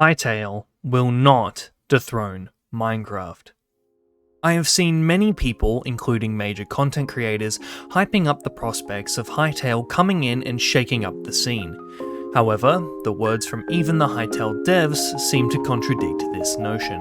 Hytale will not dethrone Minecraft. I have seen many people, including major content creators, hyping up the prospects of Hytale coming in and shaking up the scene. However, the words from even the Hytale devs seem to contradict this notion.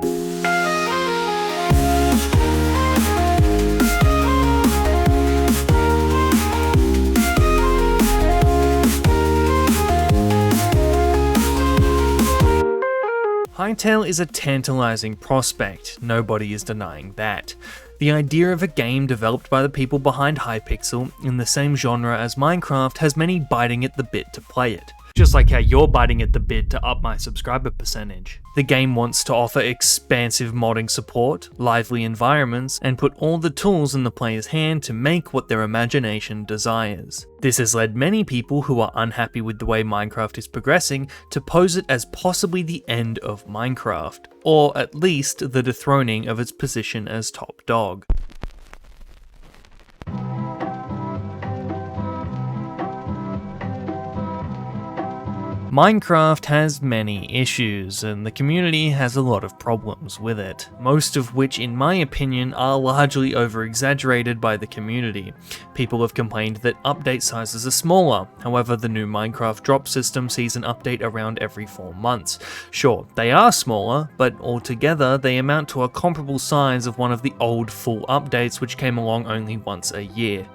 Hytale is a tantalizing prospect, nobody is denying that. The idea of a game developed by the people behind Hypixel in the same genre as Minecraft has many biting at the bit to play it. Just like how you're biting at the bit to up my subscriber percentage. The game wants to offer expansive modding support, lively environments, and put all the tools in the player's hand to make what their imagination desires. This has led many people who are unhappy with the way Minecraft is progressing to pose it as possibly the end of Minecraft, or at least the dethroning of its position as top dog. Minecraft has many issues, and the community has a lot of problems with it, most of which in my opinion are largely over-exaggerated by the community. People have complained that update sizes are smaller, however the new Minecraft drop system sees an update around every 4 months. Sure, they are smaller, but altogether they amount to a comparable size of one of the old full updates which came along only once a year.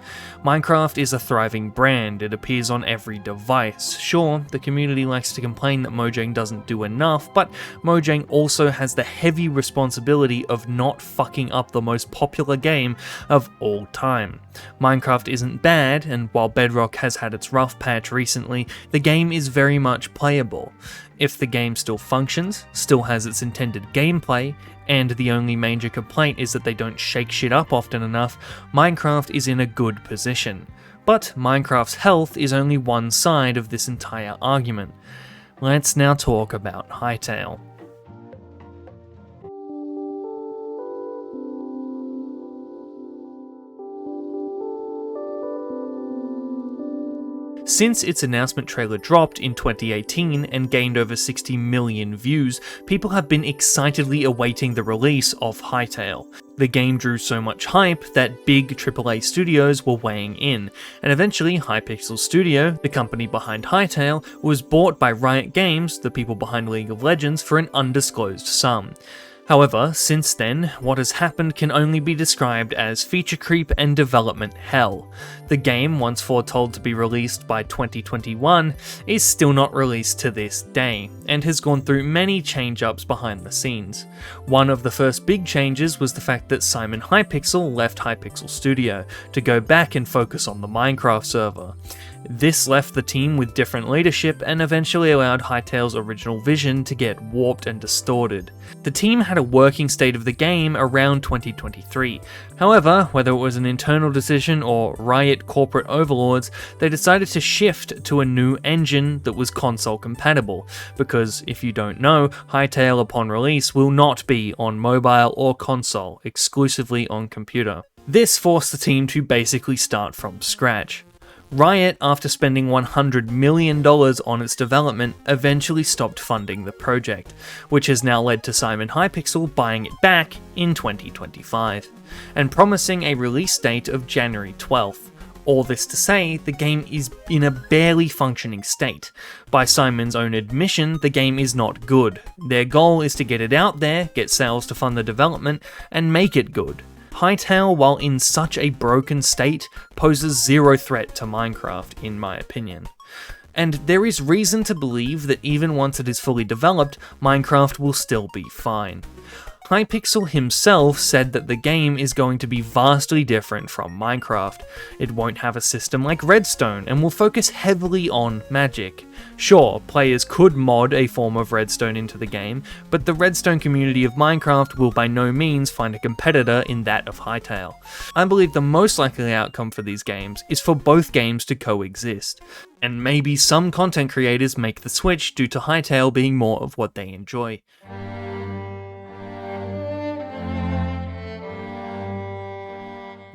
Minecraft is a thriving brand, it appears on every device. Sure, the community likes to complain that Mojang doesn't do enough, but Mojang also has the heavy responsibility of not fucking up the most popular game of all time. Minecraft isn't bad, and while Bedrock has had its rough patch recently, the game is very much playable. If the game still functions, still has its intended gameplay, and the only major complaint is that they don't shake shit up often enough, Minecraft is in a good position. But Minecraft's health is only one side of this entire argument. Let's now talk about Hytale. Since its announcement trailer dropped in 2018 and gained over 60 million views, people have been excitedly awaiting the release of Hytale. The game drew so much hype that big AAA studios were weighing in, and eventually Hypixel Studio, the company behind Hytale, was bought by Riot Games, the people behind League of Legends, for an undisclosed sum. However, since then, what has happened can only be described as feature creep and development hell. The game, once foretold to be released by 2021, is still not released to this day, and has gone through many change-ups behind the scenes. One of the first big changes was the fact that Simon Hypixel left Hypixel Studio to go back and focus on the Minecraft server. This left the team with different leadership and eventually allowed Hytale's original vision to get warped and distorted. The team had a working state of the game around 2023. However, whether it was an internal decision or Riot corporate overlords, they decided to shift to a new engine that was console compatible, because if you don't know, Hytale upon release will not be on mobile or console, exclusively on computer. This forced the team to basically start from scratch. Riot, after spending $100 million on its development, eventually stopped funding the project, which has now led to Simon Hypixel buying it back in 2025, and promising a release date of January 12th. All this to say, the game is in a barely functioning state. By Simon's own admission, the game is not good. Their goal is to get it out there, get sales to fund the development, and make it good. Hytale, while in such a broken state, poses zero threat to Minecraft, in my opinion. And there is reason to believe that even once it is fully developed, Minecraft will still be fine. Hypixel himself said that the game is going to be vastly different from Minecraft. It won't have a system like Redstone and will focus heavily on magic. Sure, players could mod a form of Redstone into the game, but the Redstone community of Minecraft will by no means find a competitor in that of Hytale. I believe the most likely outcome for these games is for both games to coexist, and maybe some content creators make the switch due to Hytale being more of what they enjoy.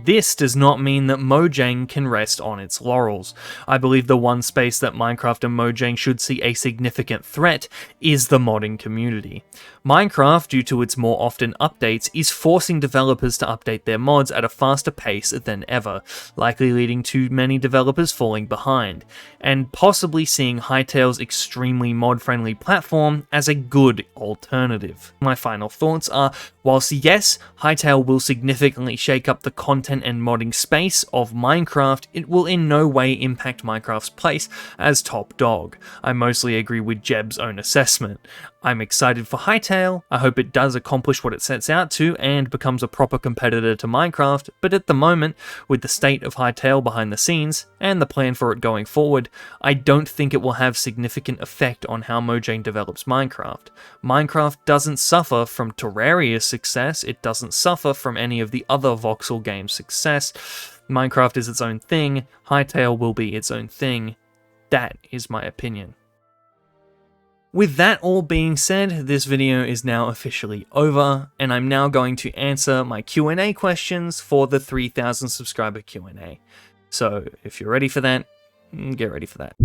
This does not mean that Mojang can rest on its laurels. I believe the one space that Minecraft and Mojang should see a significant threat is the modding community. Minecraft, due to its more often updates, is forcing developers to update their mods at a faster pace than ever, likely leading to many developers falling behind, and possibly seeing Hytale's extremely mod-friendly platform as a good alternative. My final thoughts are, whilst yes, Hytale will significantly shake up the content and modding space of Minecraft, it will in no way impact Minecraft's place as top dog. I mostly agree with Jeb's own assessment. I'm excited for Hytale, I hope it does accomplish what it sets out to and becomes a proper competitor to Minecraft, but at the moment, with the state of Hytale behind the scenes, and the plan for it going forward, I don't think it will have significant effect on how Mojang develops Minecraft. Minecraft doesn't suffer from Terraria's success, it doesn't suffer from any of the other voxel games' success. Minecraft is its own thing, Hytale will be its own thing. That is my opinion. With that all being said, this video is now officially over, and I'm now going to answer my Q&A questions for the 3,000 subscriber Q&A. So if you're ready for that, get ready for that.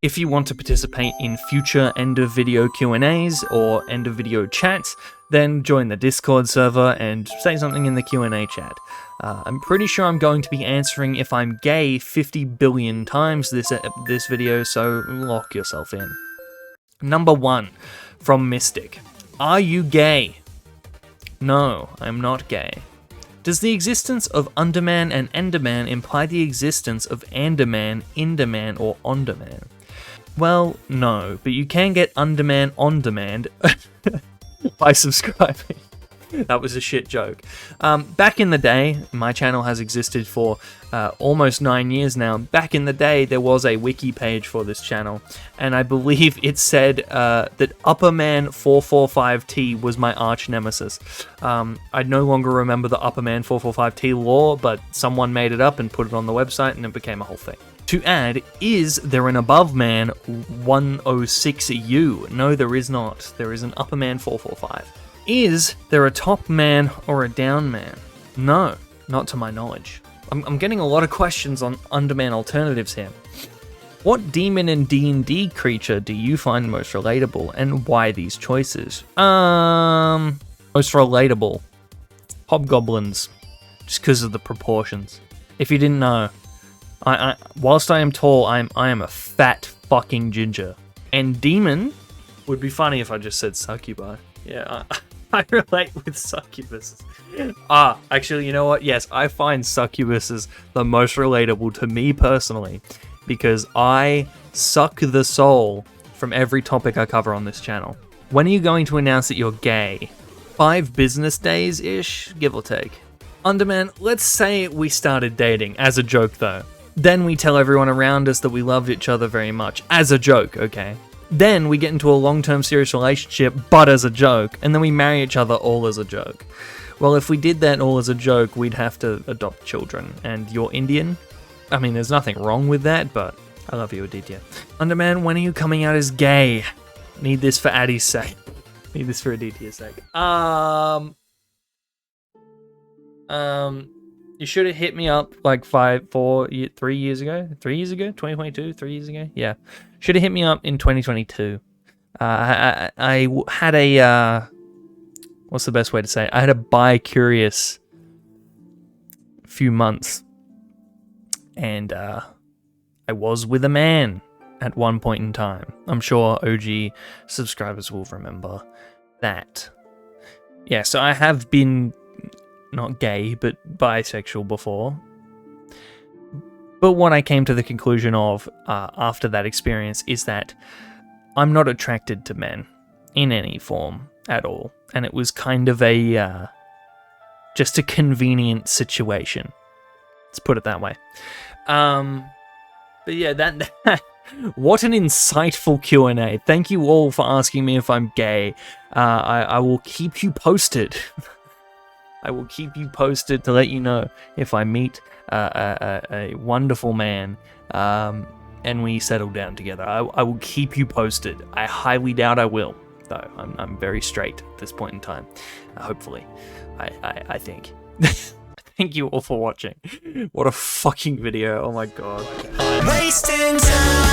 If you want to participate in future end of video Q&As or end of video chats, then join the Discord server and say something in the Q&A chat. I'm pretty sure I'm going to be answering if I'm gay 50 billion times this video, so lock yourself in. Number 1, from Mystic. Are you gay? No, I'm not gay. Does the existence of Underman and Enderman imply the existence of Anderman, Enderman, or On-Demand? Well, no, but you can get Underman on demand by subscribing. That was a shit joke. Back in the day, my channel has existed for almost 9 years now. Back in the day, there was a wiki page for this channel, and I believe it said that Upperman445T was my arch nemesis. I no longer remember the Upperman445T lore, but someone made it up and put it on the website, and it became a whole thing. To add, is there an above man 106U? No, there is not. There is an Upperman 445. Is there a top man or a down man? No, not to my knowledge. I'm getting a lot of questions on Underman alternatives here. What demon and D&D creature do you find most relatable, and why these choices? Most relatable. Hobgoblins. Just because of the proportions. If you didn't know, whilst I am tall, I am a fat fucking ginger. And demon would be funny if I just said succubi. Yeah, I relate with succubuses. Actually, you know what? Yes, I find succubuses the most relatable to me personally, because I suck the soul from every topic I cover on this channel. When are you going to announce that you're gay? 5 business days-ish, give or take. Underman, let's say we started dating, as a joke though. Then we tell everyone around us that we loved each other very much, as a joke, okay? Then we get into a long-term serious relationship, but as a joke, and then we marry each other all as a joke. Well, if we did that all as a joke, we'd have to adopt children. And you're Indian? I mean, there's nothing wrong with that, but I love you, Aditya. Underman, when are you coming out as gay? Need this for Addy's sake. Need this for Aditya's sake. You should have hit me up like 3 years ago? 3 years ago? 2022? 3 years ago? Yeah. Should have hit me up in 2022. I had a, what's the best way to say it? I had a bi-curious few months. And I was with a man at one point in time. I'm sure OG subscribers will remember that. Yeah, so I have been not gay, but bisexual before. But what I came to the conclusion of after that experience is that I'm not attracted to men in any form at all. And it was kind of a, just a convenient situation. Let's put it that way. But yeah, that what an insightful Q&A. Thank you all for asking me if I'm gay. I will keep you posted. I will keep you posted to let you know if I meet a wonderful man and we settle down together. I will keep you posted. I highly doubt I will. though. I'm very straight at this point in time. Hopefully, I think. Thank you all for watching. What a fucking video! Oh my god. Wasting time.